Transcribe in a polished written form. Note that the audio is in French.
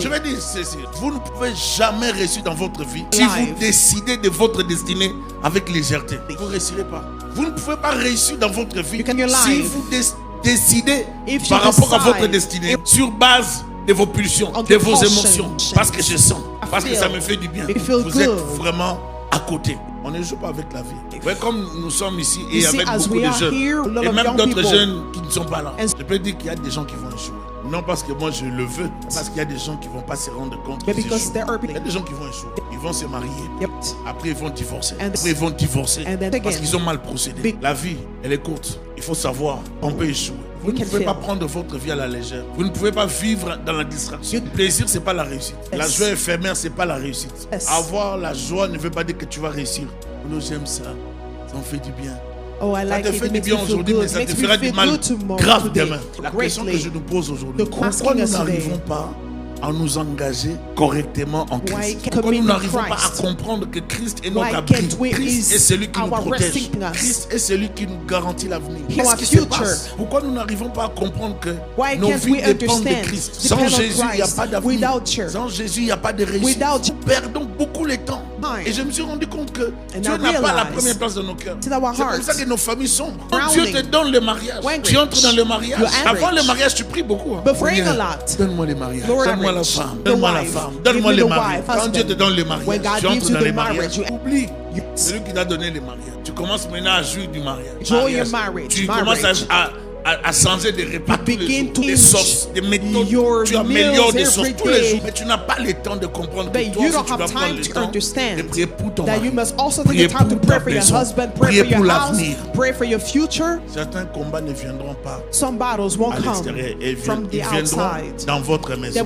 Je vais dire ceci, vous ne pouvez jamais réussir dans votre vie si vous décidez de votre destinée avec légèreté. Vous ne réussirez pas. Vous ne pouvez pas réussir dans votre vie si vous décidez par rapport à votre destinée sur base de vos pulsions, de vos émotions. Parce que je sens, parce que ça me fait du bien. Vous êtes vraiment à côté. On ne joue pas avec la vie. Vous voyez, comme nous sommes ici et avec beaucoup de jeunes, et même d'autres jeunes qui ne sont pas là. Je peux dire qu'il y a des gens qui vont échouer. Non parce que moi je le veux, parce qu'il y a des gens qui ne vont pas se rendre compte qu'ils échouent. Il y a des gens qui vont échouer. Ils vont se marier. Après ils vont divorcer. Après ils vont divorcer parce qu'ils ont mal procédé. La vie, elle est courte. Il faut savoir qu'on peut échouer. Vous ne pouvez pas prendre votre vie à la légère. Vous ne pouvez pas vivre dans la distraction. Le plaisir, ce n'est pas la réussite. La joie éphémère, ce n'est pas la réussite. Avoir la joie ne veut pas dire que tu vas réussir. Nous, j'aime ça. Ça me fait du bien. Ça te fait du bien aujourd'hui, mais ça te fera du mal grave demain. La question que je nous pose aujourd'hui, pourquoi nous n'arrivons pas à nous engager correctement en Christ? Pourquoi nous n'arrivons pas à comprendre que Christ est notre abri? Christ est celui qui nous protège. Christ est celui qui nous garantit l'avenir. Qu'est-ce qui se passe? Pourquoi nous n'arrivons pas à comprendre que nos vies dépendent de Christ? Sans Jésus, il n'y a pas d'avenir. Sans Jésus, il n'y a pas de réussite. Nous perdons beaucoup le temps. Et je me suis rendu compte que Dieu n'a pas la première place dans nos cœurs. C'est comme ça que nos familles sombrent. Quand Dieu te donne le mariage, tu entres dans le mariage. Avant le mariage, tu pries beaucoup. Donne-moi le mariage. Donne-moi la femme. Donne-moi la femme. Donne-moi le mari. Quand Dieu te donne le mariage, tu entres dans le mariage. Oublie celui qui t'a donné le mariage. Tu commences maintenant à jouir du mariage. Tu commences à changer de repas tous les jours, des sauces, des méthodes. Tu améliores des sauces tous les jours. Mais tu n'as pas le temps de comprendre que toi aussi tu dois prendre le temps de prier pour ton mari, prier pour ta maison, prier pour l'avenir. Certains combats ne viendront pas à l'extérieur, ils viendront dans votre maison.